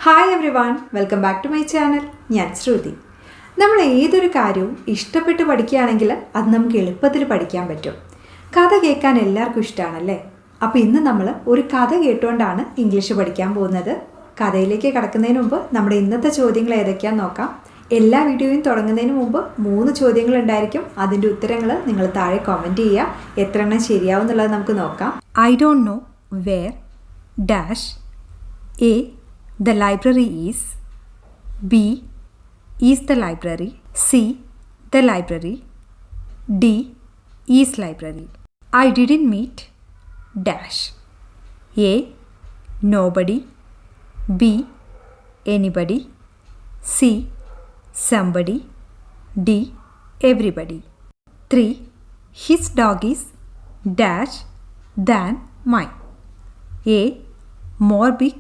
Hi everyone, welcome back to my channel. ഞാൻ ശ്രുതി. നമ്മൾ ഏതൊരു കാര്യവും ഇഷ്ടപ്പെട്ട് പഠിക്കുകയാണെങ്കിൽ അത് നമുക്ക് എളുപ്പത്തിൽ പഠിക്കാൻ പറ്റും. കഥ കേൾക്കാൻ എല്ലാവർക്കും ഇഷ്ടമാണല്ലേ? അപ്പോൾ ഇന്ന് നമ്മൾ ഒരു കഥ കേട്ടുകൊണ്ടാണ് ഇംഗ്ലീഷ് പഠിക്കാൻ പോകുന്നത്. കഥയിലേക്ക് കടക്കുന്നതിന് മുമ്പ് നമ്മുടെ ഇന്നത്തെ ചോദ്യങ്ങൾ ഏതൊക്കെയാണെന്ന് നോക്കാം. എല്ലാ വീഡിയോയും തുടങ്ങുന്നതിന് മുമ്പ് 3 ചോദ്യങ്ങൾ ഉണ്ടായിരിക്കും. അതിൻ്റെ ഉത്തരങ്ങൾ നിങ്ങൾ താഴെ കമൻറ്റ് ചെയ്യുക. എത്ര എണ്ണം ശരിയാവും എന്നുള്ളത് നമുക്ക് നോക്കാം. I don't know where dash a the library is, B is the library, C the library, D is library. I didn't meet dash. A nobody, B anybody, C somebody, D everybody. 3 his dog is dash than mine. A more big,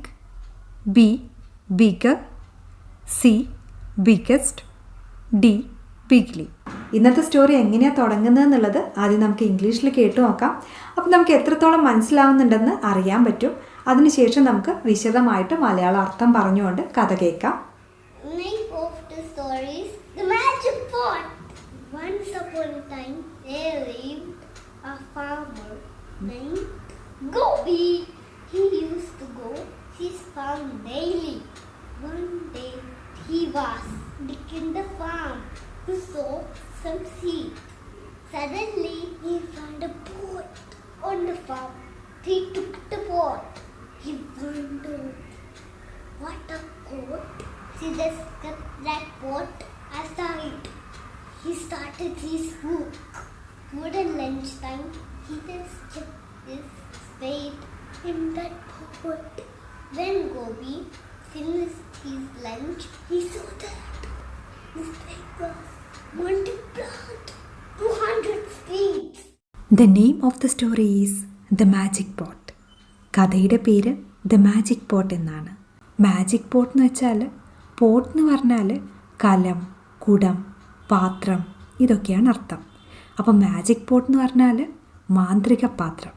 B bigger, C biggest, D bigly. ഇന്നത്തെ story എങ്ങനെയാണ് തുടങ്ങുന്നത് എന്നുള്ളത് ആദ്യം നമുക്ക് ഇംഗ്ലീഷിൽ കേട്ട് നോക്കാം. അപ്പം നമുക്ക് എത്രത്തോളം മനസ്സിലാവുന്നുണ്ടെന്ന് അറിയാൻ പറ്റും. അതിനുശേഷം നമുക്ക് വിശദമായിട്ട് മലയാള അർത്ഥം പറഞ്ഞുകൊണ്ട് കഥ കേൾക്കാം. Name of the story is The Magic Pot. Once upon a time there lived a farmer named Gobi. He used to go his farm daily. One day he was digging the farm to sow some seed. Suddenly he found a pot on the farm. He took the pot. He wondered what a pot. He just kept that pot aside. He started his work. During lunchtime he just kept his spade in that pot. When Gobi finished his lunch, he saw that his spade was multiplied 200 spades. The name of the story is The Magic Pot. കഥയുടെ പേര് The Magic Pot എന്നാണ്. Magic pot എന്ന് വെച്ചാൽ, pot എന്ന് പറഞ്ഞാൽ കലം, കുടം, പാത്രം ഇതൊക്കെയാണ് അർത്ഥം. അപ്പോൾ മാജിക് പോട്ട് എന്ന് പറഞ്ഞാൽ മാന്ത്രിക പാത്രം.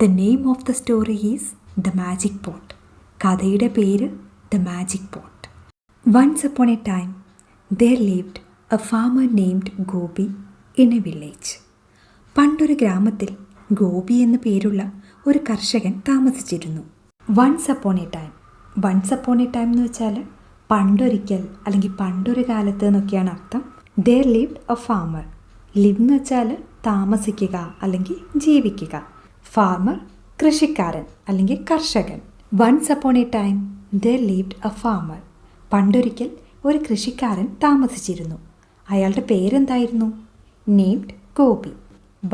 The name of the story is The Magic Pot. കഥയുടെ പേര് The Magic Pot. Once upon a time, there lived a farmer named Gobi in a village. പണ്ടൊരു ഗ്രാമത്തിൽ ഗോപി എന്ന പേരുള്ള ഒരു കർഷകൻ താമസിച്ചിരുന്നു. Once upon a time. Once upon a time എന്ന് വെച്ചാൽ പണ്ടൊരിക്കൽ അല്ലെങ്കിൽ പണ്ടൊരു കാലത്ത് എന്നൊക്കെയാണ് അർത്ഥം. There lived a farmer. live എന്ന് വെച്ചാൽ താമസിക്കുക അല്ലെങ്കിൽ ജീവിക്കുക. ഫാർമർ കൃഷിക്കാരൻ അല്ലെങ്കിൽ കർഷകൻ. Once upon a time there lived a farmer. പണ്ടൊരിക്കൽ ഒരു കൃഷിക്കാരൻ താമസിച്ചിരുന്നു. അയാളുടെ പേരെന്തായിരുന്നു? Named Gobi.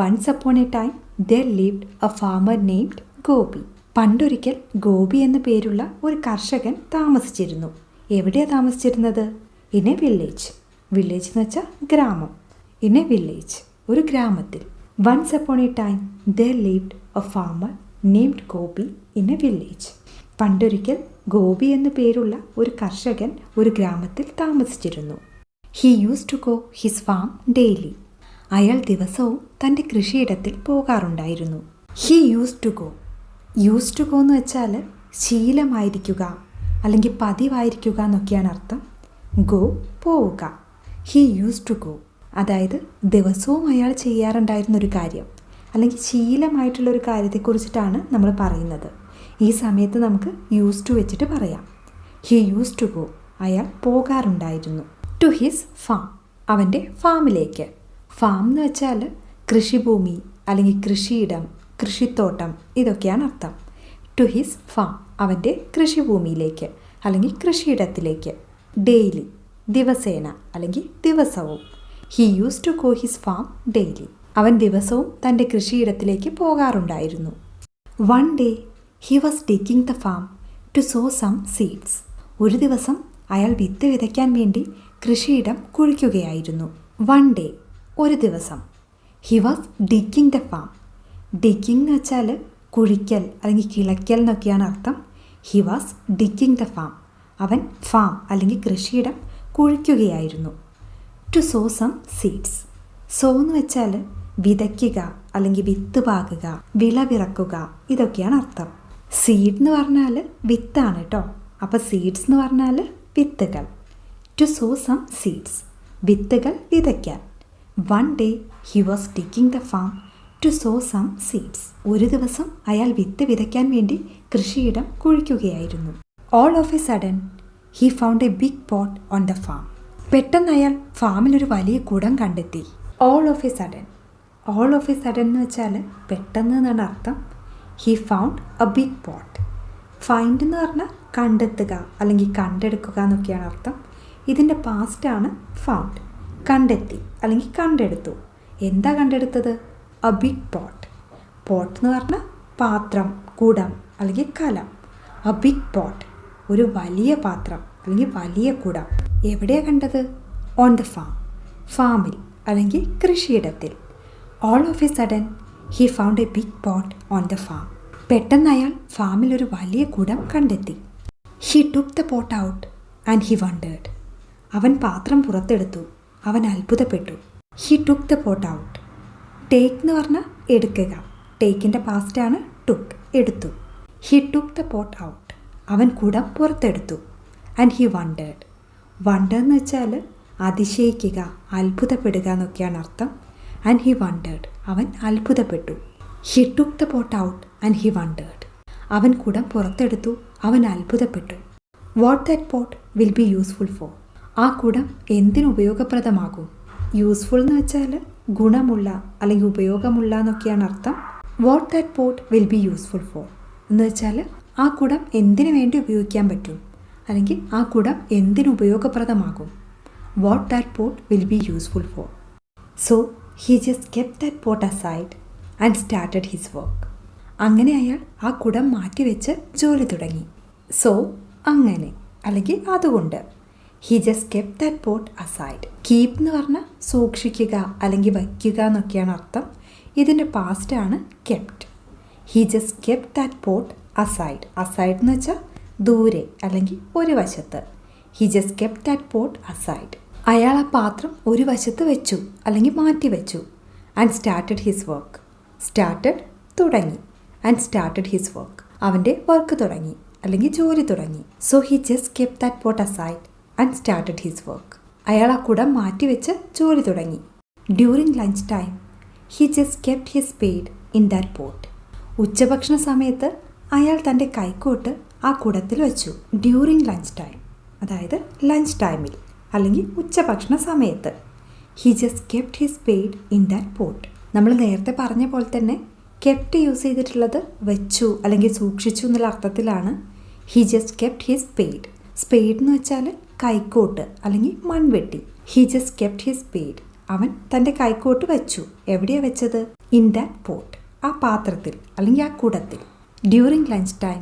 Once upon a time there lived a farmer named Gobi. പണ്ടൊരിക്കൽ ഗോപി എന്ന പേരുള്ള ഒരു കർഷകൻ താമസിച്ചിരുന്നു. എവിടെയാണ് താമസിച്ചിരുന്നത്? In A village. വില്ലേജ് എന്ന് വെച്ചാൽ ഗ്രാമം. ഇൻ എ വില്ലേജ്, ഒരു ഗ്രാമത്തിൽ. Once upon a time there lived a farmer named Gobi in a village. പണ്ടൊരിക്കൽ ഗോപി എന്ന പേരുള്ള ഒരു കർഷകൻ ഒരു ഗ്രാമത്തിൽ താമസിച്ചിരുന്നു. He used to go his farm daily. അയാൾ ദിവസവും തൻ്റെ കൃഷിയിടത്തിൽ പോകാറുണ്ടായിരുന്നു. He used to go. Used to go എന്ന് വെച്ചാൽ ശീലമായിരിക്കുക അല്ലെങ്കിൽ പതിവായിരിക്കുക എന്നൊക്കെയാണ് അർത്ഥം. Go പോവുക. He used to go, അതായത് ദിവസവും അയാൾ ചെയ്യാറുണ്ടായിരുന്നൊരു കാര്യം അല്ലെങ്കിൽ ശീലമായിട്ടുള്ളൊരു കാര്യത്തെക്കുറിച്ചിട്ടാണ് നമ്മൾ പറയുന്നത്. ഈ സമയത്ത് നമുക്ക് യൂസ് ടു വെച്ചിട്ട് പറയാം. ഹി യൂസ് ടു ഗോ, അയാൾ പോകാറുണ്ടായിരുന്നു. ടു ഹിസ് ഫാം, അവൻ്റെ ഫാമിലേക്ക്. ഫാം എന്ന് വെച്ചാൽ കൃഷിഭൂമി അല്ലെങ്കിൽ കൃഷിയിടം, കൃഷിത്തോട്ടം ഇതൊക്കെയാണ് അർത്ഥം. ടു ഹിസ് ഫാം, അവൻ്റെ കൃഷിഭൂമിയിലേക്ക് അല്ലെങ്കിൽ കൃഷിയിടത്തിലേക്ക്. ഡെയിലി, ദിവസേന അല്ലെങ്കിൽ ദിവസവും. He use to go his farm daily. അവൻ ദിവസവും തൻ്റെ കൃഷിയിടത്തിലേക്ക് പോകാറുണ്ടായിരുന്നു. One day he was digging the farm to sow some seeds. ഒരു ദിവസം അയാൾ വിത്ത് വിതയ്ക്കാൻ വേണ്ടി കൃഷിയിടം കുഴിക്കുകയായിരുന്നു. വൺ ഡേ, ഒരു ദിവസം. He was digging the farm. Digging എന്ന് വെച്ചാൽ കുഴിക്കൽ അല്ലെങ്കിൽ കിളയ്ക്കൽ എന്നൊക്കെയാണ് അർത്ഥം. He was digging the farm. അവൻ ഫാം അല്ലെങ്കിൽ കൃഷിയിടം കുഴിക്കുകയായിരുന്നു. To sow some seeds. Sow എന്ന് വെച്ചാൽ വിതയ്ക്കുക അല്ലെങ്കിൽ വിത്ത് പാകുക, വിളവിറക്കുക ഇതൊക്കെയാണ് അർത്ഥം. സീഡ് എന്ന് പറഞ്ഞാൽ വിത്താണ് കേട്ടോ. അപ്പോൾ സീഡ്സ് എന്ന് പറഞ്ഞാൽ വിത്തുകൾ. ടു സോ സം സീഡ്സ്, വിത്തുകൾ വിതയ്ക്കാൻ. One day he was digging the farm to sow some seeds. ഒരു ദിവസം അയാൾ വിത്ത് വിതയ്ക്കാൻ വേണ്ടി കൃഷിയിടം കുഴിക്കുകയായിരുന്നു. All of a sudden he found a big pot on the farm. പെട്ടെന്ന് അയാൾ ഫാമിലൊരു വലിയ കുടം കണ്ടെത്തി. All of a sudden, all of a sudden എന്ന് വെച്ചാൽ പെട്ടെന്ന് എന്നാണ് അർത്ഥം. He found a big pot. Find എന്ന് പറഞ്ഞാൽ കണ്ടെത്തുക അല്ലെങ്കിൽ കണ്ടെടുക്കുക എന്നൊക്കെയാണ് അർത്ഥം. ഇതിൻ്റെ പാസ്റ്റാണ് ഫൗണ്ട്. കണ്ടെത്തി അല്ലെങ്കിൽ കണ്ടെടുത്തു. എന്താ കണ്ടെടുത്തത്? A big pot. പോട്ട് എന്ന് പറഞ്ഞാൽ പാത്രം, കുടം അല്ലെങ്കിൽ കലം. എ ബിഗ് പോട്ട്, ഒരു വലിയ പാത്രം അല്ലെങ്കിൽ വലിയ കുടം. എവിടെയാണ് കണ്ടത്? ഓൺ ദ ഫാം, ഫാമിൽ അല്ലെങ്കിൽ കൃഷിയിടത്തിൽ. All of a sudden he found a big pot on the farm. പെട്ടെന്ന് അയാൾ ഫാമിൽ ഒരു വലിയ കുടം കണ്ടെത്തി. He took the pot out and he wondered. അവൻ പാത്രം പുറത്തെടുത്തു. അവൻ അത്ഭുതപ്പെട്ടു. He took the pot out. Take എന്ന് പറഞ്ഞാൽ എടുക്കുക. ടേക്കിൻ്റെ പാസ്റ്റാണ് ടുക്ക്, എടുത്തു. He took the pot out. അവൻ കുടം പുറത്തെടുത്തു. And he wondered. വണ്ടർ എന്ന് വെച്ചാൽ അതിശയിക്കുക, അത്ഭുതപ്പെടുക എന്നൊക്കെയാണ് അർത്ഥം. ആൻഡ് ഹി വണ്ടേർഡ്, അവൻ അത്ഭുതപ്പെട്ടു. He took the pot out and he wondered. അവൻ കുടം പുറത്തെടുത്തു. അവൻ അത്ഭുതപ്പെട്ടു. What that pot will be useful for. ആ കുടം എന്തിനു ഉപയോഗപ്രദമാകും? യൂസ്ഫുൾ എന്ന് വെച്ചാൽ ഗുണമുള്ള അല്ലെങ്കിൽ ഉപയോഗമുള്ള എന്നൊക്കെയാണ് അർത്ഥം. What that pot will be useful for എന്ന് വെച്ചാൽ ആ കുടം എന്തിനു വേണ്ടി ഉപയോഗിക്കാൻ പറ്റും അല്ലെങ്കിൽ ആ കുടം എന്തിനു ഉപയോഗപ്രദമാകും. What that pot will be useful for. So he just kept that pot aside and started his work. അങ്ങനെ അയാൾ ആ കുടം മാറ്റിവെച്ച് ജോലി തുടങ്ങി. സോ അങ്ങനെ അല്ലെങ്കിൽ അതുകൊണ്ട്. He just kept that pot aside. Keep എന്ന് പറഞ്ഞാൽ സൂക്ഷിക്കുക അല്ലെങ്കിൽ വയ്ക്കുക എന്നൊക്കെയാണ് അർത്ഥം. ഇതിൻ്റെ പാസ്റ്റാണ് kept. He just kept that pot aside. Aside എന്ന് വെച്ചാൽ ദൂരെ അല്ലെങ്കിൽ ഒരു വശത്ത്. He just kept that pot aside. അയാൾ ആ പാത്രം ഒരു വശത്ത് വെച്ചു അല്ലെങ്കിൽ മാറ്റി വെച്ചു. And started his work. Started തുടങ്ങി. ആൻഡ് സ്റ്റാർട്ടഡ് ഹിസ് വർക്ക്, അവൻ്റെ വർക്ക് തുടങ്ങി അല്ലെങ്കിൽ ജോലി തുടങ്ങി. So he just kept that pot aside and started his work. അയാൾ ആ കുടം മാറ്റിവെച്ച് ജോലി തുടങ്ങി. During lunch time he just kept his spade in that pot. ഉച്ചഭക്ഷണ സമയത്ത് അയാൾ തൻ്റെ കൈക്കോട്ട് ആ കുടത്തിൽ വെച്ചു. ഡ്യൂറിങ് ലഞ്ച് ടൈം അതായത് ലഞ്ച് ടൈമിൽ അല്ലെങ്കിൽ ഉച്ചഭക്ഷണ സമയത്ത്. He just kept his spade in that pot. നമ്മൾ നേരത്തെ പറഞ്ഞ പോലെ തന്നെ കെപ്റ്റ് യൂസ് ചെയ്തിട്ടുള്ളത് വെച്ചു അല്ലെങ്കിൽ സൂക്ഷിച്ചു എന്നുള്ള അർത്ഥത്തിലാണ്. He just kept his spade. Spade എന്ന് വെച്ചാൽ കൈക്കോട്ട് അല്ലെങ്കിൽ മൺവെട്ടി. He just kept his spade. അവൻ തൻ്റെ കൈക്കോട്ട് വെച്ചു. എവിടെയാണ് വെച്ചത്? ഇൻ ദാറ്റ് പോട്ട്, ആ പാത്രത്തിൽ അല്ലെങ്കിൽ ആ കുടത്തിൽ. During lunch time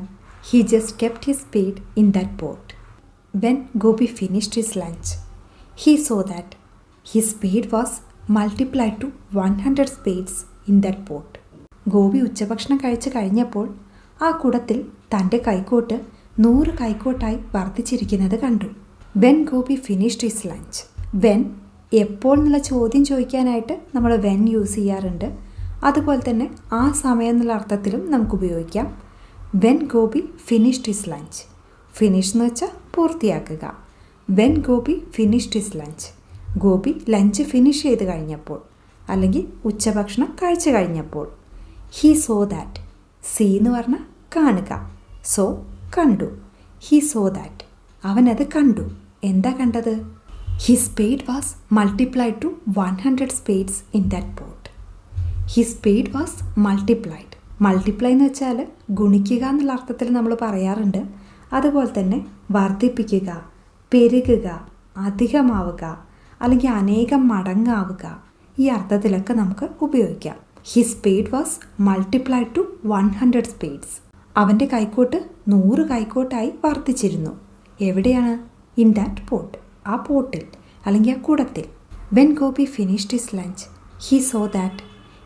he just kept his spade in that pot. When Gopi finished his lunch he saw that his spade was multiplied to 100 spades in that pot. Gopi ഉച്ചഭക്ഷണം കഴിച്ച് കഴിഞ്ഞപ്പോൾ ആ കുടത്തിൽ തൻ്റെ കൈക്കോട്ട് 100 കൈക്കോട്ടായി വർദ്ധിച്ചിരിക്കുന്നത് കണ്ടു. When Gopi finished his lunch. When എപ്പോൾ എന്നുള്ള ചോദ്യം ചോദിക്കാനായിട്ട് നമ്മൾ വെൻ യൂസ് ചെയ്യാറുണ്ട്. അതുപോലെ തന്നെ ആ സമയം എന്നുള്ള അർത്ഥത്തിലും നമുക്ക് ഉപയോഗിക്കാം. When Gopi finished his lunch. Finish എന്ന് വെച്ചാൽ പൂർത്തിയാക്കുക. When Gopi finished his lunch. Gopi lunch finish ചെയ്ത് കഴിഞ്ഞപ്പോൾ അല്ലെങ്കിൽ ഉച്ചഭക്ഷണം കഴിച്ചു കഴിഞ്ഞപ്പോൾ. He saw that. സീ എന്ന് പറഞ്ഞാൽ കാണുക. സോ കണ്ടു. He saw that. അവനത് കണ്ടു. എന്താ കണ്ടത്? His spade was multiplied to 100 spades in that pot. His spade was multiplied. Multiply എന്ന് വെച്ചാൽ ഗുണിക്കുക എന്നുള്ള അർത്ഥത്തിൽ നമ്മൾ പറയാറുണ്ട്. അതുപോലെ തന്നെ വർദ്ധിപ്പിക്കുക, പെരുകുക, അധികമാവുക അല്ലെങ്കിൽ അനേകം മടങ്ങാവുക, ഈ അർത്ഥത്തിലൊക്കെ നമുക്ക് ഉപയോഗിക്കാം. His spade was multiplied to 100 spades. അവൻ്റെ കൈക്കോട്ട് 100 കൈക്കോട്ടായി വർദ്ധിച്ചിരുന്നു. എവിടെയാണ്? ഇൻ ദാറ്റ് പോട്ട്, ആ പോട്ടിൽ അല്ലെങ്കിൽ ആ കുടത്തിൽ. When Gopi finished his lunch he saw that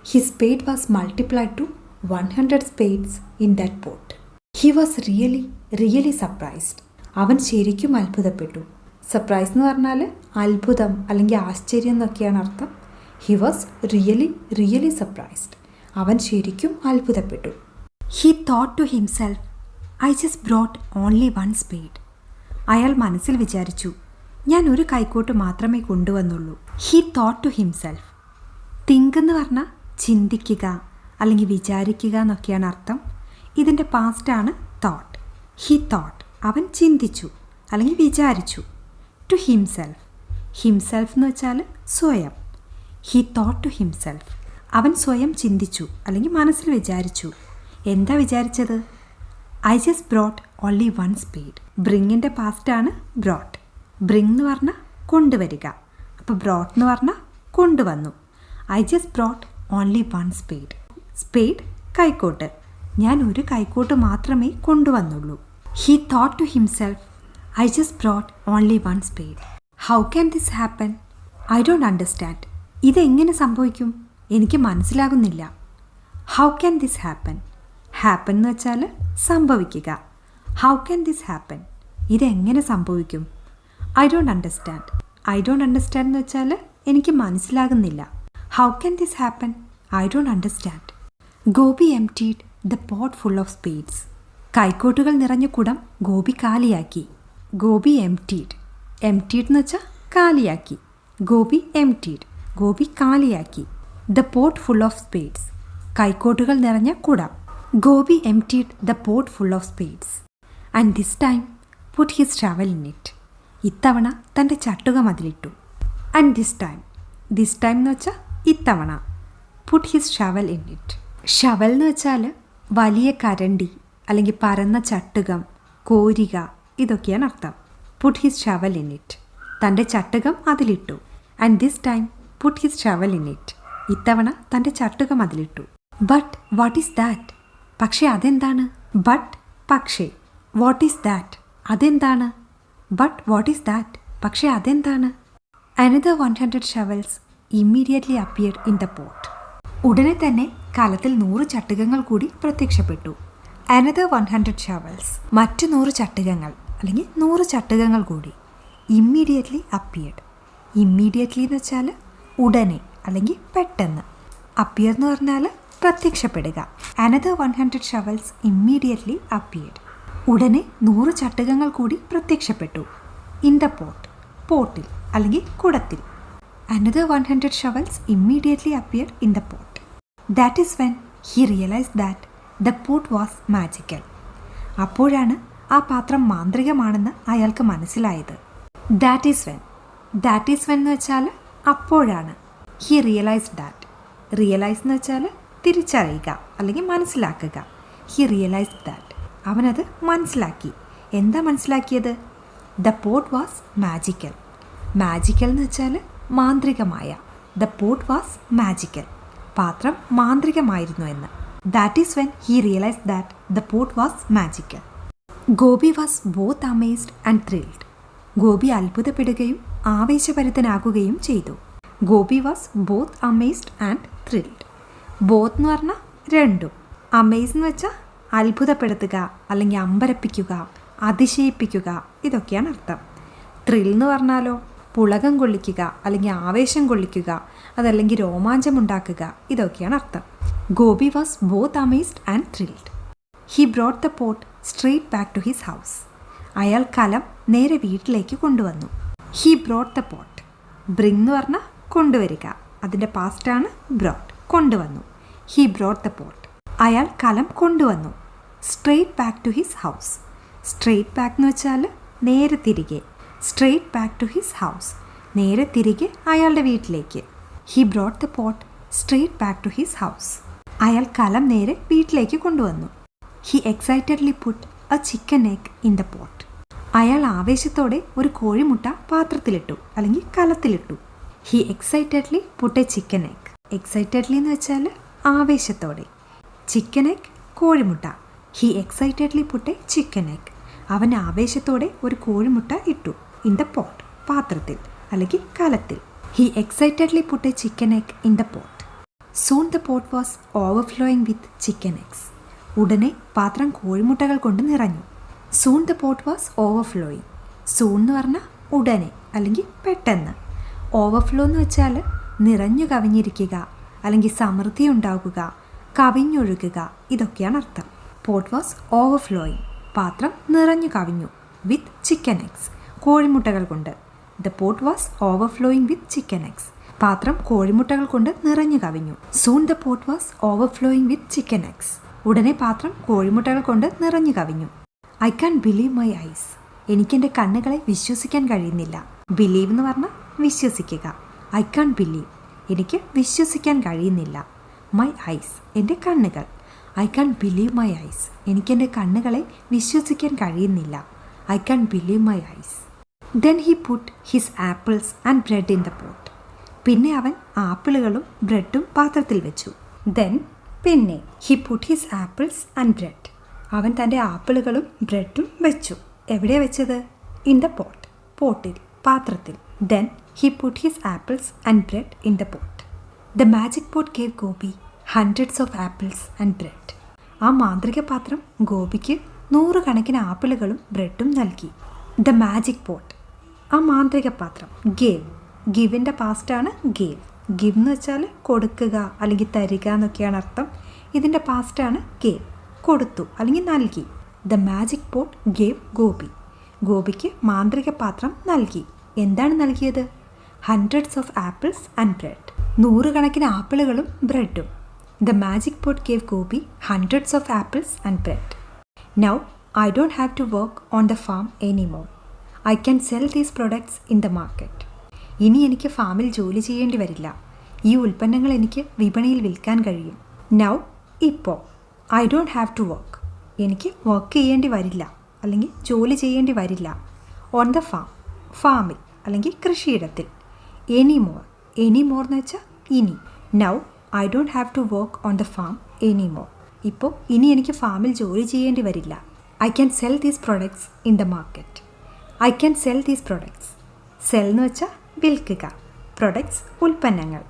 his spade was multiplied to 100 spades in that pot. He was really surprised. അവൻ ശരിക്കും അത്ഭുതപ്പെട്ടു. സർപ്രൈസ് എന്ന് പറഞ്ഞാൽ അത്ഭുതം അല്ലെങ്കിൽ ആശ്ചര്യം എന്നൊക്കെയാണ് അർത്ഥം. He was really surprised. അവൻ ശരിക്കും അത്ഭുതപ്പെട്ടു. He thought to himself, I just brought only 1 spade അയാൾ മനസ്സിൽ വിചാരിച്ചു, ഞാൻ ഒരു കൈക്കോട്ട് മാത്രമേ കൊണ്ടുവന്നുള്ളൂ. He thought to himself. Think എന്ന് പറഞ്ഞാൽ ചിന്തിക്കുക അല്ലെങ്കിൽ വിചാരിക്കുക എന്നൊക്കെയാണ് അർത്ഥം. ഇതിൻ്റെ പാസ്റ്റാണ് തോട്ട്. ഹി തോട്ട്, അവൻ ചിന്തിച്ചു അല്ലെങ്കിൽ വിചാരിച്ചു. To himself. ഹിംസെൽഫ് എന്ന് വെച്ചാൽ സ്വയം. He thought to himself. അവൻ സ്വയം ചിന്തിച്ചു അല്ലെങ്കിൽ മനസ്സിൽ വിചാരിച്ചു. എന്താ വിചാരിച്ചത്? I just brought only one spade. ബ്രിങ്ങിൻ്റെ പാസ്റ്റാണ് ബ്രോട്ട്. ബ്രിങ് എന്ന് പറഞ്ഞാൽ കൊണ്ടുവരിക. അപ്പോൾ ബ്രോട്ട് എന്ന് പറഞ്ഞാൽ കൊണ്ടുവന്നു. I just brought only one spade. Spade കൈക്കോട്ട്. ഞാൻ ഒരു കൈക്കോട്ട് മാത്രമേ കൊണ്ടുവന്നുള്ളൂ. He thought to himself, I just brought only one spade. How can this happen? I don't understand. ഇതെങ്ങനെ സംഭവിക്കും? എനിക്ക് മനസ്സിലാകുന്നില്ല. How can this happen? Happen എന്ന് വെച്ചാൽ സംഭവിക്കുക. How can this happen? ഇതെങ്ങനെ സംഭവിക്കും? I don't understand. I don't understand എന്ന് വെച്ചാൽ എനിക്ക് മനസ്സിലാകുന്നില്ല. How can this happen? I don't understand. Gopi emptied the pot full of spades. കൈക്കോട്ടുകൾ നിറഞ്ഞ കുടം ഗോപി കാലിയാക്കി. ഗോപി എംപ്റ്റീഡ്. എംപ്റ്റീഡ് എന്ന് വെച്ചാൽ കാലിയാക്കി. ഗോപി എംപ്റ്റീഡ്. ഗോപി കാലിയാക്കി. The pot full of spades. കൈക്കോട്ടുകൾ നിറഞ്ഞ കുടം. Gopi emptied the pot full of spades and this time put his shovel in it. ഇത്തവണ തൻ്റെ ചട്ടുകം അതിലിട്ടു. And this time. This time എന്ന് വെച്ചാൽ ഇത്തവണ. Put his shovel in it. Shovel എന്ന് വെച്ചാൽ വലിയ കരണ്ടി അല്ലെങ്കിൽ പരന്ന ചട്ടുകം, കോരിക, ഇതൊക്കെയാണ് അർത്ഥം. Put his shovel in it. തൻ്റെ ചട്ടുകം അതിലിട്ടു. And this time put his shovel in it. ഇത്തവണ തൻ്റെ ചട്ടുകം അതിലിട്ടു. But what is that? പക്ഷേ അതെന്താണ്? ബട്ട് പക്ഷേ. What is that? അതെന്താണ്? But what is that? പക്ഷേ അതെന്താണ്? Another 100 shovels immediately appeared in the pot. ഉടനെ തന്നെ കലത്തിൽ 100 ചട്ടുകങ്ങൾ കൂടി പ്രത്യക്ഷപ്പെട്ടു. Another 100 shovels. മറ്റ് 100 ചട്ടുകങ്ങൾ അല്ലെങ്കിൽ 100 ചട്ടുകങ്ങൾ കൂടി. Immediately appeared. ഇമ്മീഡിയറ്റ്ലി എന്ന് വെച്ചാൽ ഉടനെ അല്ലെങ്കിൽ പെട്ടെന്ന്. അപ്പിയർ എന്ന് പറഞ്ഞാൽ പ്രത്യക്ഷപ്പെടുക. Another 100 shovels immediately appeared. ഉടനെ 100 ചട്ടുകങ്ങൾ കൂടി പ്രത്യക്ഷപ്പെട്ടു. In the pot. പോട്ടിൽ അല്ലെങ്കിൽ കുടത്തിൽ. Another 100 shovels immediately appeared in the pot. That is when he realised that the pot was magical. അപ്പോഴാണ് ആ പാത്രം മാന്ത്രികമാണെന്ന് അയാൾക്ക് മനസ്സിലായത്. That is when. That is when എന്ന് വെച്ചാൽ അപ്പോഴാണ്. He realised that. റിയലൈസ് എന്ന് വെച്ചാൽ തിരിച്ചറിയുക അല്ലെങ്കിൽ മനസ്സിലാക്കുക. He realised that. അവനത് മനസ്സിലാക്കി. എന്താ മനസ്സിലാക്കിയത്? The pot was magical. Magical എന്ന് വെച്ചാൽ മാന്ത്രികമായ. The pot was magical. പാത്രം മാന്ത്രികമായിരുന്നു എന്ന്. That is when he realised that the pot was magical. Gopi was both amazed and thrilled. ഗോപി അത്ഭുതപ്പെടുകയും ആവേശഭരിതനാകുകയും ചെയ്തു. Gopi was both amazed and thrilled. Both എന്ന് പറഞ്ഞാൽ രണ്ടും. അമേസ് എന്ന് വെച്ചാൽ അത്ഭുതപ്പെടുത്തുക അല്ലെങ്കിൽ അമ്പരപ്പിക്കുക, അതിശയിപ്പിക്കുക, ഇതൊക്കെയാണ് അർത്ഥം. ത്രിൽ എന്ന് പറഞ്ഞാലോ പുളകം കൊള്ളിക്കുക അല്ലെങ്കിൽ ആവേശം കൊള്ളിക്കുക, അതല്ലെങ്കിൽ രോമാഞ്ചമുണ്ടാക്കുക, ഇതൊക്കെയാണ് അർത്ഥം. Gopi was both amazed and thrilled. He brought the pot straight back to his house. അയാൾ കലം നേരെ വീട്ടിലേക്ക് കൊണ്ടുവന്നു. He brought the pot. Bring എന്ന് പറഞ്ഞാൽ കൊണ്ടുവരിക. അതിൻ്റെ പാസ്റ്റാണ് ബ്രോട്ട്. കൊണ്ടുവന്നു. He brought the pot. അയാൾ കലം കൊണ്ടുവന്നു. Straight back to his house. Straight back എന്ന് വെച്ചാൽ നേരെ തിരികെ. Straight back to his house. നേരെ തിരികെ അയാളുടെ വീട്ടിലേക്ക്. He brought the pot straight back to his house. അയാൾ കലം നേരെ വീട്ടിലേക്ക് കൊണ്ടുവന്നു. He excitedly put a chicken egg in the pot. അയാൾ ആവേശത്തോടെ ഒരു കോഴിമുട്ട പാത്രത്തിലിട്ടു അല്ലെങ്കിൽ കലത്തിലിട്ടു. He excitedly put a chicken egg. Excitedly എന്ന് വെച്ചാൽ ആവേശത്തോടെ. ചിക്കൻ എഗ് കോഴിമുട്ട. He excitedly put a chicken egg. അവൻ ആവേശത്തോടെ ഒരു കോഴിമുട്ട ഇട്ടു. In the pot. പാത്രത്തിൽ അല്ലെങ്കിൽ കലത്തിൽ. He excitedly put a chicken egg in the pot. Soon the pot was overflowing with chicken eggs. ഉടനെ പാത്രം കോഴിമുട്ടകൾ കൊണ്ട് നിറഞ്ഞു. Soon the pot was overflowing. Soon എന്ന് പറഞ്ഞാൽ ഉടനെ അല്ലെങ്കിൽ പെട്ടെന്ന്. ഓവർഫ്ലോ എന്ന് വെച്ചാൽ നിറഞ്ഞു കവിഞ്ഞിരിക്കുക അല്ലെങ്കിൽ സമൃദ്ധി ഉണ്ടാകുക, കവിഞ്ഞൊഴുകുക, ഇതൊക്കെയാണ് അർത്ഥം. Pot was overflowing. പാത്രം നിറഞ്ഞു കവിഞ്ഞു. With chicken eggs. കോഴിമുട്ടകൾ കൊണ്ട്. The pot was overflowing with chicken eggs. പാത്രം കോഴിമുട്ടകൾ കൊണ്ട് നിറഞ്ഞു കവിഞ്ഞു. Soon the pot was overflowing with chicken eggs. ഉടനെ പാത്രം കോഴിമുട്ടകൾ കൊണ്ട് നിറഞ്ഞു കവിഞ്ഞു. I can believe my eyes. എനിക്കെൻ്റെ കണ്ണുകളെ വിശ്വസിക്കാൻ കഴിയുന്നില്ല. ബിലീവ് എന്ന് പറഞ്ഞാൽ വിശ്വസിക്കുക. ഐ കാൻ ബിലീവ്, എനിക്ക് വിശ്വസിക്കാൻ കഴിയുന്നില്ല. മൈ ഐസ്, എൻ്റെ കണ്ണുകൾ. I can believe my eyes, എനിക്കെൻ്റെ കണ്ണുകളെ വിശ്വസിക്കാൻ കഴിയുന്നില്ല. I can believe my eyes. Then he put his apples and bread in the pot. പിന്നെ അവൻ ആപ്പിളുകളും ബ്രെഡും പാത്രത്തിൽ വെച്ചു. ദെൻ പിന്നെ he put his apples and bread. അവൻ തൻ്റെ ആപ്പിളുകളും ബ്രെഡും വെച്ചു. എവിടെയാണ് വെച്ചത്? ഇൻ ദ പോട്ട്, പോട്ടിൽ, പാത്രത്തിൽ. Then he put his apples and bread in the pot. The magic pot gave Gopi hundreds of apples and bread. ആ മാന്ത്രിക പാത്രം ഗോപിക്ക് 100 കണക്കിന് ആപ്പിളുകളും ബ്രെഡും നൽകി. ദ മാജിക് പോട്ട്, ആ മാന്ത്രിക പാത്രം. ഗേവ്, ഗിവിൻ്റെ പാസ്റ്റാണ് ഗേവ്. ഗിവ് എന്ന് വെച്ചാൽ കൊടുക്കുക അല്ലെങ്കിൽ തരിക എന്നൊക്കെയാണ് അർത്ഥം. ഇതിൻ്റെ പാസ്റ്റാണ് ഗേവ്, കൊടുത്തു അല്ലെങ്കിൽ നൽകി. The magic pot gave Gopi, ഗോപിക്ക് മാന്ത്രിക പാത്രം നൽകി. എന്താണ് നൽകിയത്? Hundreds of apples and bread, 100 കണക്കിന് ആപ്പിളുകളും ബ്രെഡും. The magic pot gave Gopi hundreds of apples and bread. Now I don't have to work on the farm anymore. I can sell these products in the market. ഇനി എനിക്ക് ഫാമിൽ ജോലി ചെയ്യേണ്ടി വരില്ല. ഈ ഉൽപ്പന്നങ്ങൾ എനിക്ക് വിപണിയിൽ വിൽക്കാൻ കഴിയും. നൗ, ഇപ്പോൾ. I don't have to work, എനിക്ക് വർക്ക് ചെയ്യേണ്ടി വരില്ല അല്ലെങ്കിൽ ജോലി ചെയ്യേണ്ടി വരില്ല. ഓൺ ദ ഫാം, ഫാമിൽ അല്ലെങ്കിൽ കൃഷിയിടത്തിൽ. എനിമോർ, എനിമോർ എന്ന് വെച്ചാൽ ഇനി. Now I don't have to work on the farm anymore. ഇപ്പോൾ ഇനി എനിക്ക് ഫാമിൽ ജോലി ചെയ്യേണ്ടി വരില്ല. I can sell these products in the market. I can sell these products. Sell എന്ന് വെച്ചാൽ വിൽക്കുക, പ്രൊഡക്ട്സ് ഉൽപ്പന്നങ്ങൾ.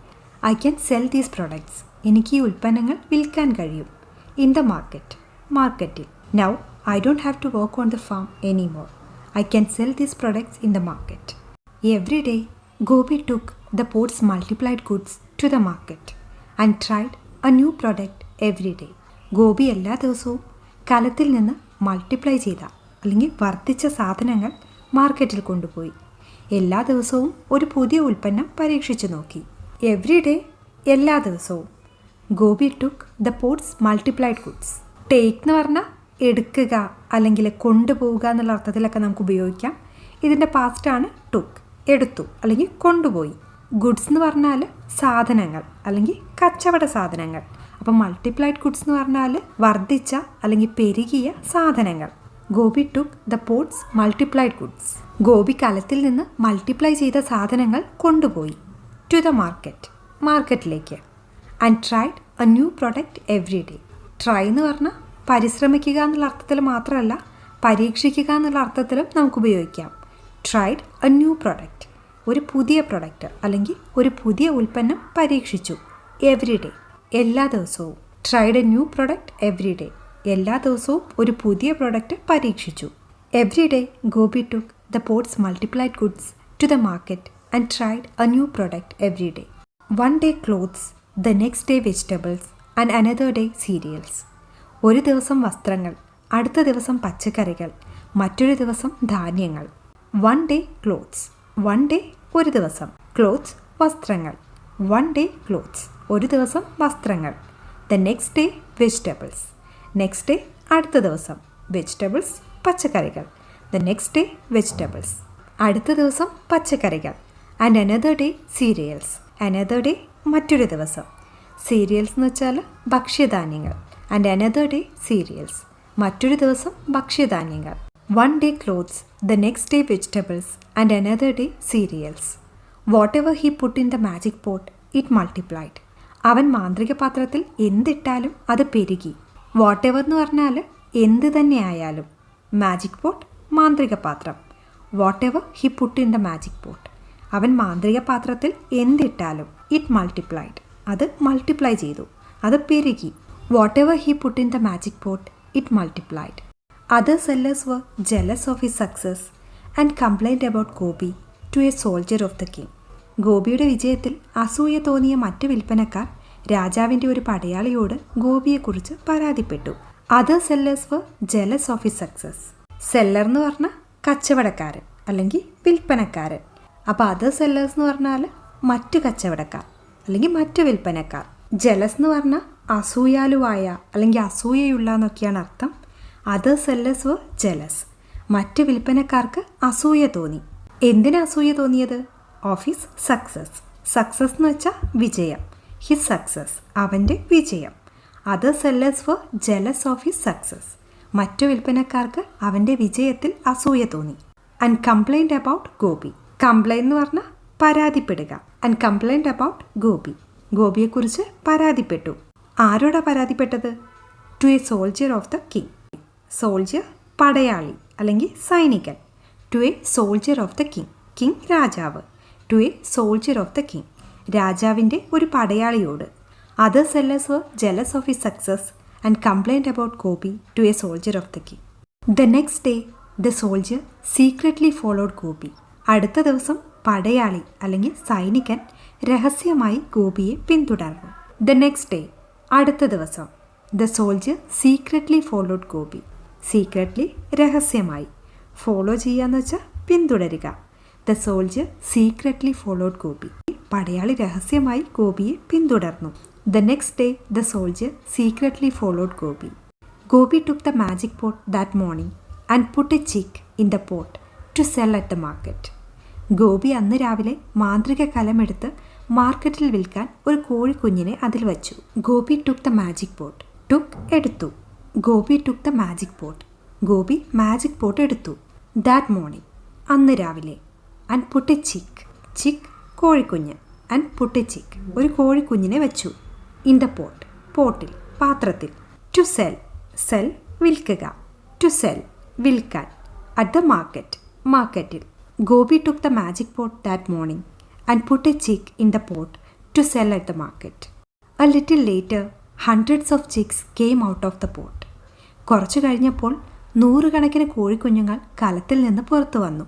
I can sell these products, എനിക്ക് ഈ ഉൽപ്പന്നങ്ങൾ വിൽക്കാൻ കഴിയും. ഇൻ ദ മാർക്കറ്റ്, മാർക്കറ്റിൽ. Now I don't have to work on the farm anymore. I can sell these products in the market. Every day Gopi took the pots multiplied goods to the market and tried a new product every day. Gopi എല്ലാ ദിവസവും കലത്തിൽ നിന്ന് multiply ചെയ്ത അല്ലെങ്കിൽ വർദ്ധിച്ച സാധനങ്ങൾ മാർക്കറ്റിൽ കൊണ്ടുപോയി. എല്ലാ ദിവസവും ഒരു പുതിയ ഉൽപ്പന്നം പരീക്ഷിച്ചു നോക്കി. എവറി ഡേ, എല്ലാ ദിവസവും. Gopi took the pots multiplied goods. Take എന്ന് പറഞ്ഞാൽ എടുക്കുക അല്ലെങ്കിൽ കൊണ്ടുപോവുക എന്നുള്ള അർത്ഥത്തിലൊക്കെ നമുക്ക് ഉപയോഗിക്കാം. ഇതിൻ്റെ പാസ്റ്റാണ് ടുക്ക്, എടുത്തു അല്ലെങ്കിൽ കൊണ്ടുപോയി. ഗുഡ്സ് എന്ന് പറഞ്ഞാൽ സാധനങ്ങൾ അല്ലെങ്കിൽ കച്ചവട സാധനങ്ങൾ. അപ്പം മൾട്ടിപ്ലൈഡ് ഗുഡ്സ് എന്ന് പറഞ്ഞാൽ വർദ്ധിച്ച അല്ലെങ്കിൽ പെരുകിയ സാധനങ്ങൾ. Gopi took the pots multiplied goods. Gopi കലത്തിൽ നിന്ന് മൾട്ടിപ്ലൈ ചെയ്ത സാധനങ്ങൾ കൊണ്ടുപോയി. ടു ദ മാർക്കറ്റ്, മാർക്കറ്റിലേക്ക്. And tried a new product every day. Try എന്ന് പറഞ്ഞാൽ പരിശ്രമിക്കുക എന്നുള്ള അർത്ഥത്തിൽ മാത്രമല്ല, പരീക്ഷിക്കുക എന്നുള്ള അർത്ഥത്തിലും നമുക്ക് ഉപയോഗിക്കാം. ട്രൈഡ് എ ന്യൂ പ്രൊഡക്റ്റ്, ഒരു പുതിയ പ്രൊഡക്റ്റ് അല്ലെങ്കിൽ ഒരു പുതിയ ഉൽപ്പന്നം പരീക്ഷിച്ചു. എവറി ഡേ, എല്ലാ ദിവസവും. Tried a new product every day, എല്ലാ ദിവസവും ഒരു പുതിയ പ്രൊഡക്റ്റ് പരീക്ഷിച്ചു. Every day Gopi took the pots multiplied goods to the market and tried a new product every day. One day clothes, the next day vegetables and another day cereals. ഒരു ദിവസം വസ്ത്രങ്ങൾ, അടുത്ത ദിവസം പച്ചക്കറികൾ, മറ്റൊരു ദിവസം ധാന്യങ്ങൾ. One day clothes, one day ഒരു ദിവസം. ക്ലോത്ത്സ് വസ്ത്രങ്ങൾ. വൺ ഡേ ക്ലോത്ത്സ് ഒരു ദിവസം വസ്ത്രങ്ങൾ. The next day vegetables, next day അടുത്ത ദിവസം. വെജിറ്റബിൾസ് പച്ചക്കറികൾ. ദ നെക്സ്റ്റ് ഡേ വെജിറ്റബിൾസ് അടുത്ത ദിവസം പച്ചക്കറികൾ. And another day serials, another day മറ്റൊരു ദിവസം. സീരിയൽസ് എന്ന് വെച്ചാൽ ഭക്ഷ്യധാന്യങ്ങൾ. ആൻഡ് അനദർ ഡേ സീരിയൽസ് മറ്റൊരു ദിവസം ഭക്ഷ്യധാന്യങ്ങൾ. One day clothes, the next day vegetables and another day serials. What ever he put in the magic pot it multiplied. അവൻ മാന്ത്രിക പാത്രത്തിൽ എന്തിട്ടാലും അത് പെരുകി. വാട്ട് എവർ എന്ന് പറഞ്ഞാൽ എന്ത് തന്നെ ആയാലും. മാജിക് പോട്ട് മാന്ത്രിക പാത്രം. Whatever he put in the magic pot, അവൻ മാന്ത്രിക പാത്രത്തിൽ എന്തിട്ടാലും. ഇറ്റ് മൾട്ടിപ്ലൈഡ്, അത് മൾട്ടിപ്ലൈ ചെയ്തു, അത് പെരുകി. Whatever he put in the magic pot it multiplied. Other sellers were jealous of his success and complaint about Gopi to a soldier of the king. ഗോപിയുടെ വിജയത്തിൽ അസൂയ തോന്നിയ മറ്റ് വിൽപ്പനക്കാർ രാജാവിൻ്റെ ഒരു പടയാളിയോട് ഗോപിയെക്കുറിച്ച് പരാതിപ്പെട്ടു. Other sellers were jealous of his success. Seller എന്ന് പറഞ്ഞാൽ കച്ചവടക്കാരൻ അല്ലെങ്കിൽ വിൽപ്പനക്കാരൻ. അപ്പോൾ അതർ സെല്ലേഴ്സ് എന്ന് പറഞ്ഞാൽ മറ്റ് കച്ചവടക്കാർ അല്ലെങ്കിൽ മറ്റ് വിൽപ്പനക്കാർ. ജലസ് എന്ന് പറഞ്ഞാൽ അസൂയാലുവായ അല്ലെങ്കിൽ അസൂയയുള്ള എന്നൊക്കെയാണ് അർത്ഥം. Other sellers were jealous. മറ്റ് വിൽപ്പനക്കാർക്ക് അസൂയ തോന്നി. എന്തിനാ അസൂയ തോന്നിയത്? Of his success. സക്സസ് എന്ന് വെച്ചാൽ വിജയം. ഹിസ് സക്സസ്, അവൻ്റെ വിജയം. Other sellers were jealous of his success. മറ്റു വിൽപ്പനക്കാർക്ക് അവൻ്റെ വിജയത്തിൽ അസൂയ തോന്നി. And complaint about Gopi. Complained എന്ന് പറഞ്ഞാൽ പരാതിപ്പെടുക. And complaint about Gopi. ഗോപിയെക്കുറിച്ച് പരാതിപ്പെട്ടു. ആരോടാ പരാതിപ്പെട്ടത്? To a soldier of the king. Soldier പടയാളി അല്ലെങ്കിൽ സൈനികൻ. To a soldier of the king. King രാജാവ്. To a soldier of the king, രാജാവിൻ്റെ ഒരു പടയാളിയോട്. Other sellers were jealous of his success and complaint about Gopi to a soldier of the king. The next day the soldier secretly followed Gopi. അടുത്ത ദിവസം പടയാളി അല്ലെങ്കിൽ സൈനികൻ രഹസ്യമായി ഗോപിയെ പിന്തുടർന്നു. ദ നെക്സ്റ്റ് ഡേ, അടുത്ത ദിവസം. The soldier secretly followed Gopi. Secretly രഹസ്യമായി. ഫോളോ ചെയ്യാന്ന് വെച്ചാൽ പിന്തുടരുക. The soldier secretly followed Gopi. പടയാളി രഹസ്യമായി ഗോപിയെ പിന്തുടർന്നു. The next day the soldier secretly followed Gopi. Gopi took the magic pot that morning and put a chick in the pot to sell at the market. Gopi അന്ന് രാവിലെ മാന്ത്രിക കലമെടുത്ത് മാർക്കറ്റിൽ വിൽക്കാൻ ഒരു കോഴിക്കുഞ്ഞിനെ അതിൽ വച്ചു. Gopi took the magic pot. Took എടുത്തു. Gopi took the magic pot. Gopi magic pot എടുത്തു. ദാറ്റ് മോർണിംഗ്, അന്ന് രാവിലെ. And put a chick. Chick കോഴിക്കുഞ്ഞ്. ആൻഡ് പുട്ട് എ ചിക്ക്, ഒരു കോഴിക്കുഞ്ഞിനെ വെച്ചു. ഇൻ ദ പോട്ട്, പോട്ടിൽ, പാത്രത്തിൽ. ടു സെൽ, സെൽ വിൽക്കുക. ടു സെൽ വിൽക്കാൻ. അറ്റ് ദ മാർക്കറ്റ്, മാർക്കറ്റിൽ. Gopi took the magic pot that morning and put a chick in the pot to sell at the market. A little later hundreds of chicks came out of the pot. കുറച്ചു കഴിഞ്ഞപ്പോൾ നൂറുകണക്കിന് കോഴിക്കുഞ്ഞുങ്ങൾ കലത്തിൽ നിന്ന് പുറത്തു വന്നു.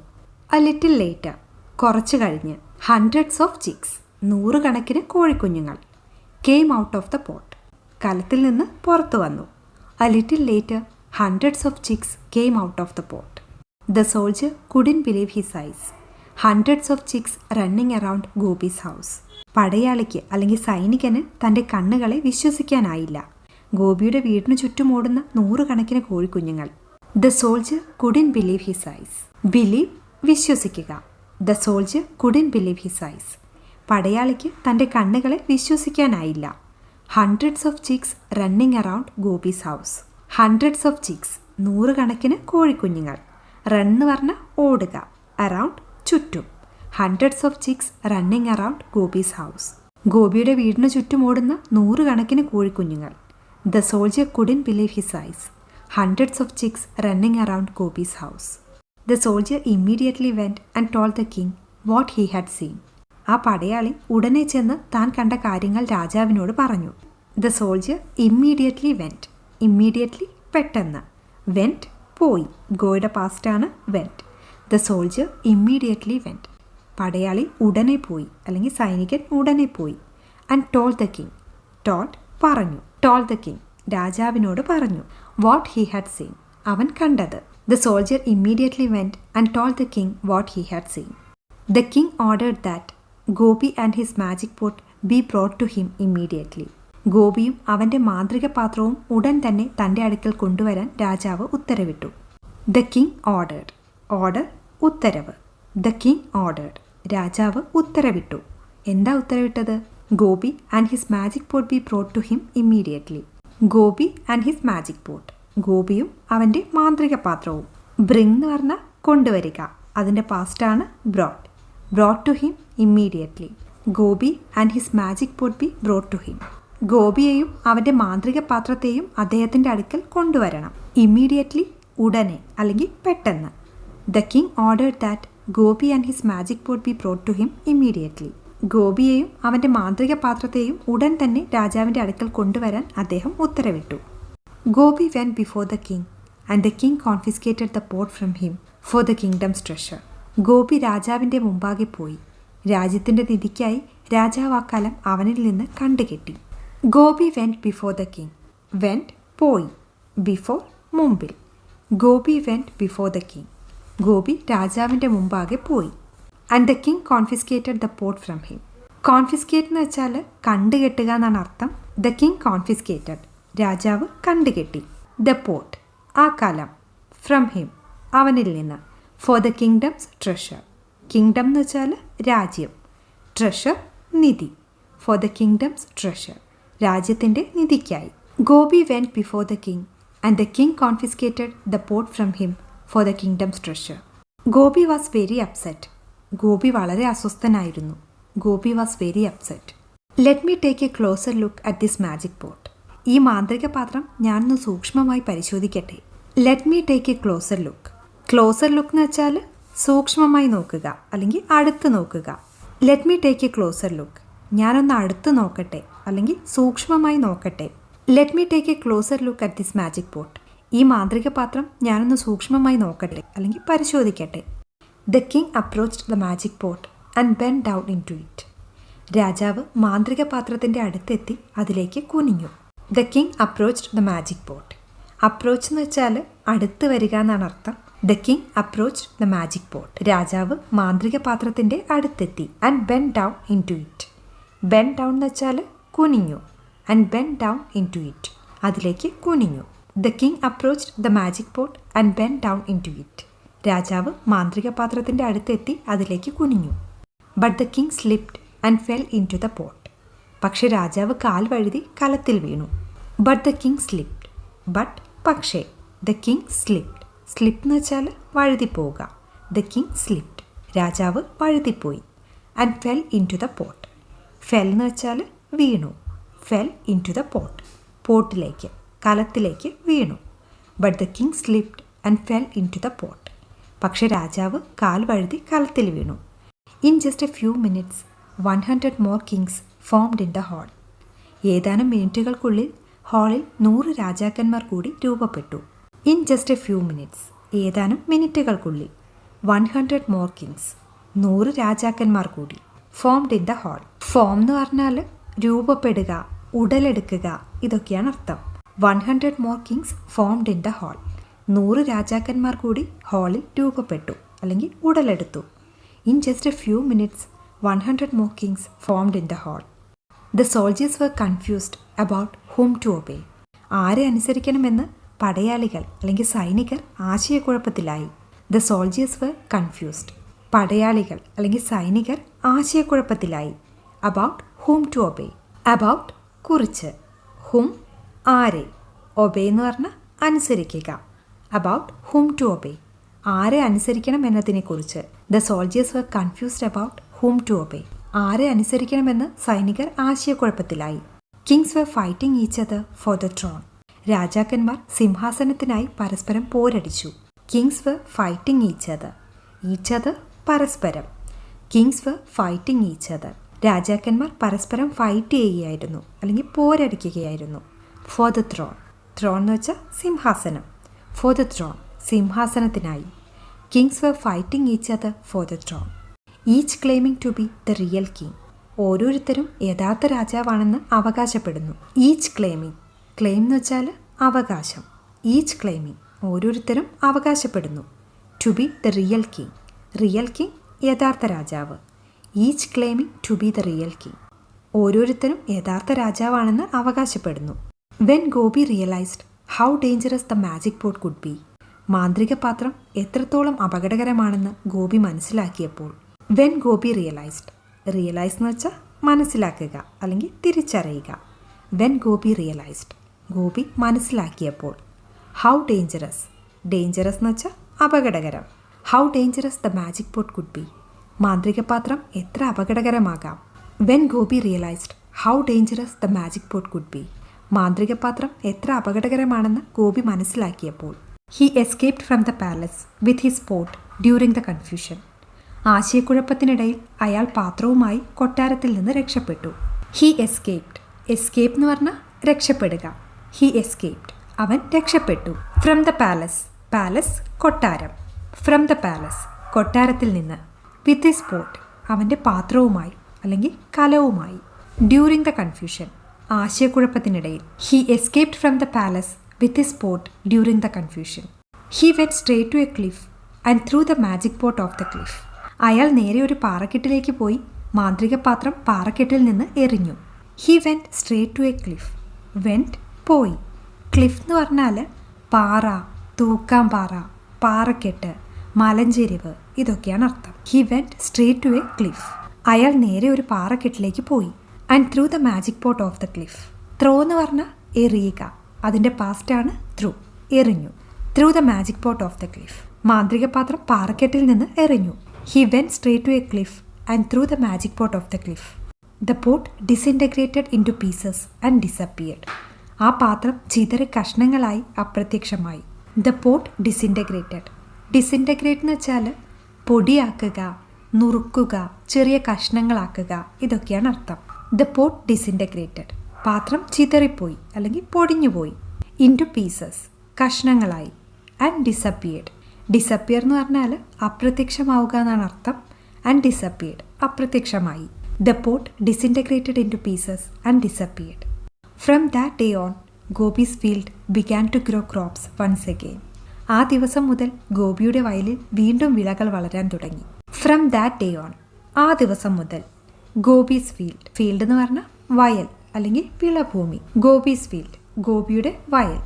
A little later, കുറച്ചു കഴിഞ്ഞ്. Hundreds of chicks, നൂറുകണക്കിന് കോഴിക്കുഞ്ഞുങ്ങൾ. Came out of the pot, കലത്തിൽ നിന്ന് പുറത്തു വന്നു. A little later hundreds of chicks came out of the pot. The soldier couldn't believe his eyes. Hundreds of chicks running around Gopi's house. പടയാളിക്ക് അല്ലെങ്കിൽ സൈനികന് തൻ്റെ കണ്ണുകളെ വിശ്വസിക്കാനായില്ല. ഗോപിയുടെ വീടിനു ചുറ്റും ഓടുന്ന നൂറുകണക്കിന് കോഴിക്കുഞ്ഞുങ്ങൾ. The soldier couldn't believe his eyes. Believe വിശ്വസിക്കുക. The soldier couldn't believe his eyes. പടയാളിക്ക് തൻ്റെ കണ്ണുകളെ വിശ്വസിക്കാനായില്ല. Hundreds of chicks running around Gopi's house. Hundreds of chicks, നൂറുകണക്കിന് കോഴിക്കുഞ്ഞുങ്ങൾ. റണ്ണ് പറഞ്ഞ ഓടുക. അറൗണ്ട് ചുറ്റും. Hundreds of chicks running around Gopi's house. ഗോപിയുടെ വീടിനു ചുറ്റും ഓടുന്ന നൂറുകണക്കിന് കോഴിക്കുഞ്ഞുങ്ങൾ. The soldier couldn't believe his eyes. Hundreds of chicks running around Gopi's house. The soldier immediately went and told the king what he had seen. ആ പടയാളി ഉടനെ ചെന്ന് താൻ കണ്ട കാര്യങ്ങൾ രാജാവിനോട് പറഞ്ഞു. The soldier immediately went. Immediately പെട്ടെന്ന്. വെൻറ്റ് പോയി. ഗോയുടെ പാസ്റ്റാണ് went. The soldier immediately went. പടയാളി ഉടനെ പോയി അല്ലെങ്കിൽ സൈനികൻ ഉടനെ പോയി. And told the king. Told പറഞ്ഞു. ടോൾ ദ കിങ് രാജാവിനോട് പറഞ്ഞു. വാട്ട് ഹി ഹാഡ് സീൻ, അവൻ കണ്ടത്. The soldier immediately went and told the king what he had seen. The king ordered that Gopi and his magic pot be brought to him immediately. ഗോപിയും അവൻ്റെ മാന്ത്രിക പാത്രവും ഉടൻ തന്നെ തൻ്റെ അടുക്കൽ കൊണ്ടുവരാൻ രാജാവ് ഉത്തരവിട്ടു. The king ordered. ഓർഡർ ഉത്തരവ്. ദ കിങ് ഓർഡേർഡ് രാജാവ് ഉത്തരവിട്ടു. എന്താ ഉത്തരവിട്ടത്? Gopi and his magic pot be brought to him immediately. Gopi and his magic pot, ഗോപിയും അവൻ്റെ മാന്ത്രിക പാത്രവും. ബ്രിങ് എന്ന് പറഞ്ഞാൽ കൊണ്ടുവരിക. അതിൻ്റെ പാസ്റ്റാണ് brought. Brought to him immediately. Gopi and his magic pot be brought to him. ഗോപിയെയും അവൻ്റെ മാന്ത്രിക പാത്രത്തെയും അദ്ദേഹത്തിൻ്റെ അടുക്കൽ കൊണ്ടുവരണം. ഇമ്മീഡിയറ്റ്ലി ഉടനെ അല്ലെങ്കിൽ പെട്ടെന്ന്. The king ordered that Gopi and his magic pot be brought to him immediately. ഗോപിയെയും അവൻ്റെ മാന്ത്രിക പാത്രത്തെയും ഉടൻ തന്നെ രാജാവിൻ്റെ അടുക്കൽ കൊണ്ടുവരാൻ അദ്ദേഹം ഉത്തരവിട്ടു. Gopi went before the king and the king confiscated the pot from him for the kingdom's treasure. Gopi രാജാവിൻ്റെ മുമ്പാകെ പോയി. രാജ്യത്തിൻ്റെ നിധിക്കായി രാജാവ് ആ കലം അവനിൽ നിന്ന് കണ്ടുകെട്ടി. Gopi went before the king. Went പോയി. ബിഫോർ മുമ്പിൽ. Gopi went before the king. Gopi രാജാവിൻ്റെ മുമ്പാകെ പോയി. And the king confiscated the pot from him. Confiscate എന്ന് വെച്ചാൽ കണ്ടുകെട്ടുക എന്നാണ് അർത്ഥം. ദ കിങ് കോൺഫിസ്കേറ്റഡ്, രാജാവ് കണ്ടുകെട്ടി. ദ പോട്ട്, ആ കലം. ഫ്രം ഹിം, അവനിൽ നിന്ന്. For the kingdom's treasure. Kingdom എന്ന് വെച്ചാൽ രാജ്യം. ട്രഷർ, നിധി. ഫോർ ദ കിങ്ഡംസ് ട്രഷർ, രാജ്യത്തിൻ്റെ നിധിക്കായി. Gopi went before the king and the king confiscated the pot from him for the kingdom's treasure. Gopi was very upset. Gopi വളരെ അസ്വസ്ഥനായിരുന്നു. Gopi was very upset. Let me take a closer look at this magic pot. ഈ മാന്ത്രിക പാത്രം ഞാനൊന്ന് സൂക്ഷ്മമായി പരിശോധിക്കട്ടെ. Let me take a closer look. Closer look എന്ന് വെച്ചാൽ സൂക്ഷ്മമായി നോക്കുക അല്ലെങ്കിൽ അടുത്ത് നോക്കുക. Let me take a closer look. ഞാനൊന്ന് അടുത്ത് നോക്കട്ടെ അല്ലെങ്കിൽ സൂക്ഷ്മമായി നോക്കട്ടെ. Let me take a closer look at this magic pot. ഈ മാന്ത്രിക പാത്രം ഞാനൊന്ന് സൂക്ഷ്മമായി നോക്കട്ടെ അല്ലെങ്കിൽ പരിശോധിക്കട്ടെ. The king approached the magic pot and bend down into it. രാജാവ് മാന്ത്രിക പാത്രത്തിൻ്റെ അടുത്തെത്തി അതിലേക്ക് കുനിഞ്ഞു. The king approached the magic pot. Approach എന്ന് വെച്ചാൽ അടുത്ത് വരിക എന്നാണ് അർത്ഥം. The king approached the magic pot. രാജാവ് മാന്ത്രിക പാത്രത്തിൻ്റെ അടുത്തെത്തി. And bend down into it. Bend down എന്ന് വെച്ചാൽ കുനിഞ്ഞു. And bend down into it, അതിലേക്ക് കുനിഞ്ഞു. The king approached the magic pot and bend down into it. രാജാവ് മാന്ത്രിക പാത്രത്തിൻ്റെ അടുത്തെത്തി അതിലേക്ക് കുനിഞ്ഞു. But the king slipped and fell into the pot. പക്ഷെ രാജാവ് കാൽ വഴുതി കലത്തിൽ വീണു. But the king slipped. But പക്ഷേ. The king slipped. സ്ലിപ്പ് എന്ന് വെച്ചാൽ വഴുതിപ്പോവുക. ദ കിങ് സ്ലിപ്ഡ്, രാജാവ് വഴുതിപ്പോയി. And fell into the pot. Fell എന്ന് വെച്ചാൽ വീണു. Fell into the pot, പോട്ടിലേക്ക് കലത്തിലേക്ക് വീണു. But the king slipped and fell into the pot. പക്ഷെ രാജാവ് കാൽ വഴുതി കലത്തിൽ വീണു. In just a few minutes 100 more kings formed in the hall. ഏതാനും മിനിറ്റുകൾക്കുള്ളിൽ ഹാളിൽ 100 രാജാക്കന്മാർ കൂടി രൂപപ്പെട്ടു. In just a few minutes, ഏതാനും മിനിറ്റുകൾക്കുള്ളിൽ. 100 more kings, 100 രാജാക്കന്മാർ കൂടി. Formed in the hall. Form എന്ന് പറഞ്ഞാൽ രൂപപ്പെടുക, ഉടലെടുക്കുക, ഇതൊക്കെയാണ് അർത്ഥം. 100 more kings formed in the hall. 100 രാജാക്കന്മാർ കൂടി ഹാളിൽ രൂപപ്പെട്ടു അല്ലെങ്കിൽ ഉടലെടുത്തു. In just a few minutes 100 more kings formed in the hall. The soldiers were confused about whom to obey. ആരെ അനുസരിക്കണമെന്ന് പടയാളികൾ അല്ലെങ്കിൽ സൈനികർ ആശയക്കുഴപ്പത്തിലായി. The soldiers were confused. പടയാളികൾ അല്ലെങ്കിൽ സൈനികർ ആശയക്കുഴപ്പത്തിലായി. About whom to obey. About കുറിച്ച്. Whom ആരെ. Obey എന്ന് പറഞ്ഞാൽ അനുസരിക്കുക. About whom to obey. ആരെ അനുസരിക്കണം എന്നതിനെക്കുറിച്ച്. The soldiers were confused about whom to obey. ആരെ അനുസരിക്കണമെന്ന് സൈനികർ ആശയക്കുഴപ്പത്തിലായി. Kings were fighting each other for the throne. രാജാക്കന്മാർ സിംഹാസനത്തിനായി പരസ്പരം പോരടിച്ചു. Kings were fighting each other. Each other പരസ്പരം. Kings were fighting each other. രാജാക്കന്മാർ പരസ്പരം ഫൈറ്റ് ചെയ്യുകയായിരുന്നു അല്ലെങ്കിൽ പോരടിക്കുകയായിരുന്നു. For the throne. ത്രോൺ എന്ന് വെച്ചാൽ സിംഹാസനം. ഫോർ ദ ത്രോൺ, സിംഹാസനത്തിനായി. Kings were fighting each other for the throne. Each claiming to be the real king. ഓരോരുത്തരും യഥാർത്ഥ രാജാവാണെന്ന് അവകാശപ്പെടുന്നു. Each claiming. ക്ലെയിം എന്ന് വെച്ചാൽ അവകാശം. ഈച്ച് ക്ലെയിമിംഗ്, ഓരോരുത്തരും അവകാശപ്പെടുന്നു. To be the real king. Real king യഥാർത്ഥ രാജാവ്. Each claiming to be the real king. ഓരോരുത്തരും യഥാർത്ഥ രാജാവാണെന്ന് അവകാശപ്പെടുന്നു. When Gopi realised how dangerous the magic pot could be. മാന്ത്രിക പാത്രം എത്രത്തോളം അപകടകരമാണെന്ന് ഗോപി മനസ്സിലാക്കിയപ്പോൾ. When Gopi realised. റിയലൈസ് എന്ന് വെച്ചാൽ മനസ്സിലാക്കുക അല്ലെങ്കിൽ തിരിച്ചറിയുക. വെൻ ഗോപി റിയലൈസ്ഡ്, ഗോപി മനസ്സിലാക്കിയപ്പോൾ. How dangerous. ഡേഞ്ചറസ് എന്ന് വെച്ചാൽ അപകടകരം. How dangerous the magic pot could be. മാന്ത്രിക പാത്രം എത്ര അപകടകരമാകാം. When Gopi realised how dangerous the magic pot could be. മാന്ത്രിക പാത്രം എത്ര അപകടകരമാണെന്ന് ഗോപി മനസ്സിലാക്കിയപ്പോൾ. He escaped from the palace with his pot during the confusion. ആശയക്കുഴപ്പത്തിനിടയിൽ അയാൾ പാത്രവുമായി കൊട്ടാരത്തിൽ നിന്ന് രക്ഷപ്പെട്ടു. He escaped. എസ്കേപ്പ് എന്ന് പറഞ്ഞാൽ രക്ഷപ്പെടുക. ഹി എസ്കേപ്ഡ്, അവൻ രക്ഷപ്പെട്ടു. From the palace. പാലസ് കൊട്ടാരം. ഫ്രം ദ പാലസ്, കൊട്ടാരത്തിൽ നിന്ന്. വിത്ത് ഹിസ് പോട്ട്, അവൻ്റെ പാത്രവുമായി അല്ലെങ്കിൽ കലവുമായി. ഡ്യൂറിംഗ് ദ കൺഫ്യൂഷൻ, ആശയക്കുഴപ്പത്തിനിടയിൽ. He escaped from the palace with his pot during the confusion. He went straight to a cliff and threw the magic pot off the cliff. അയാൾ നേരെ ഒരു പാറക്കെട്ടിലേക്ക് പോയി മാന്ത്രിക പാത്രം പാറക്കെട്ടിൽ നിന്ന് എറിഞ്ഞു. He went straight to a cliff. Went പോയി. ക്ലിഫ് എന്ന് പറഞ്ഞാൽ പാറ, തൂക്കാൻ പാറ, പാറക്കെട്ട്, മലഞ്ചെരിവ്, ഇതൊക്കെയാണ് അർത്ഥം. He went straight to a cliff. അയാൾ നേരെ ഒരു പാറക്കെട്ടിലേക്ക് പോയി. And threw the magic pot off the cliff. Throw എന്ന് പറഞ്ഞാൽ എറിയുക, അതിൻ്റെ പാസ്റ്റാണ് ത്രൂ, എറിഞ്ഞു. Threw the magic pot off the cliff. മാന്ത്രിക പാത്രം പാറക്കെട്ടിൽ നിന്ന് എറിഞ്ഞു. He went straight to a cliff and threw the magic pot off the cliff. The pot disintegrated into pieces and disappeared. ആ പാത്രം ചിതറി കഷ്ണങ്ങളായി അപ്രത്യക്ഷമായി. The pot disintegrated. ഡിസിൻറ്റഗ്രേറ്റ് എന്ന് വെച്ചാൽ പൊടിയാക്കുക, നുറുക്കുക, ചെറിയ കഷ്ണങ്ങളാക്കുക, ഇതൊക്കെയാണ് അർത്ഥം. The pot disintegrated. പാത്രം ചിതറിപ്പോയി അല്ലെങ്കിൽ പൊടിഞ്ഞുപോയി. ഇൻ ടു പീസസ്, കഷ്ണങ്ങളായി. And disappeared. ഡിസപ്പിയർ എന്ന് പറഞ്ഞാൽ അപ്രത്യക്ഷമാവുക എന്നാണ് അർത്ഥം. ആൻഡ് ഡിസപ്പിയർഡ്, അപ്രത്യക്ഷമായി. The pot disintegrated into pieces and disappeared. From that day on Gopi's field began to grow crops once again. ആ ദിവസം മുതൽ ഗോപിയുടെ വയലിൽ വീണ്ടും വിളകൾ വളരാൻ തുടങ്ങി. ഫ്രം ദാറ്റ് ഡേ ഓൺ, ആ ദിവസം മുതൽ. ഗോപീസ് ഫീൽഡ്. ഫീൽഡ് എന്ന് പറഞ്ഞാൽ വയൽ അല്ലെങ്കിൽ വിളഭൂമി. ഗോപീസ് ഫീൽഡ്, ഗോപിയുടെ വയൽ.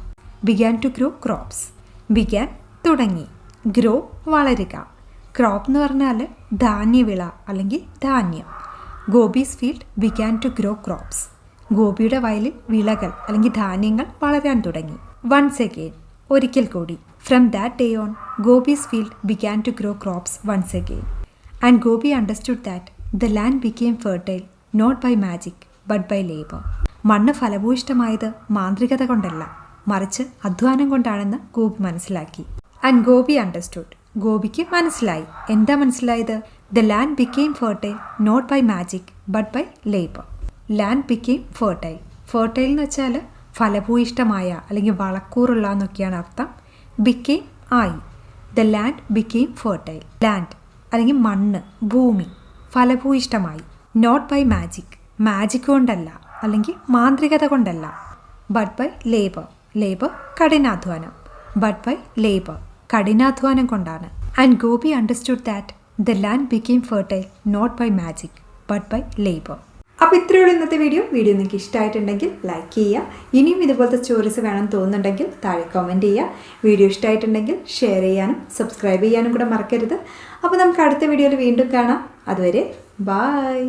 Began to grow crops. Began, തുടങ്ങി. ഗ്രോ, വളരുക. ക്രോപ്പ് എന്ന് പറഞ്ഞാൽ ധാന്യവിള അല്ലെങ്കിൽ ധാന്യം. Gopi's field began to grow crops. ഗോപിയുടെ വയലിൽ വിളകൾ അല്ലെങ്കിൽ ധാന്യങ്ങൾ വളരാൻ തുടങ്ങി. വൺസ് അഗെയിൻ, ഒരിക്കൽ കൂടി. From that day on Gopi's field began to grow crops once again. And Gopi understood that the land became fertile not by magic but by labour. മണ്ണ് ഫലഭൂയിഷ്ടമായത് മാന്ത്രികത കൊണ്ടല്ല, മറിച്ച് അധ്വാനം കൊണ്ടാണെന്ന് ഗോപി മനസ്സിലാക്കി. And Gopi understood. ഗോപിക്ക് മനസ്സിലായി. എന്താ മനസ്സിലായത്? The land became fertile not by magic but by labour. Land became fertile. Fertile എന്ന് വെച്ചാൽ ഫലഭൂയിഷ്ടമായ അല്ലെങ്കിൽ വളക്കൂറുള്ള എന്നൊക്കെയാണ് അർത്ഥം. ബിക്കെയിം, ആയി. The land became fertile. Land അല്ലെങ്കിൽ മണ്ണ്, ഭൂമി, ഫലഭൂയിഷ്ടമായി. നോട്ട് ബൈ മാജിക്, മാജിക് കൊണ്ടല്ല അല്ലെങ്കിൽ മാന്ത്രികത കൊണ്ടല്ല. But by labour. ലേബർ കഠിനാധ്വാനം. ബട്ട് ബൈ ലേബർ, കഠിനാധ്വാനം കൊണ്ടാണ്. And Gopi understood that the land became fertile not by magic but by labour. അപ്പോൾ ഇത്രയുള്ള ഇന്നത്തെ വീഡിയോ നിങ്ങൾക്ക് ഇഷ്ടമായിട്ടുണ്ടെങ്കിൽ ലൈക്ക് ചെയ്യുക. ഇനിയും ഇതുപോലത്തെ സ്റ്റോറീസ് വേണം തോന്നുന്നുണ്ടെങ്കിൽ താഴെ കമൻറ്റ് ചെയ്യുക. വീഡിയോ ഇഷ്ടമായിട്ടുണ്ടെങ്കിൽ ഷെയർ ചെയ്യാനും സബ്സ്ക്രൈബ് ചെയ്യാനും കൂടെ മറക്കരുത്. അപ്പോൾ നമുക്ക് അടുത്ത വീഡിയോയിൽ വീണ്ടും കാണാം. അതുവരെ ബായ്.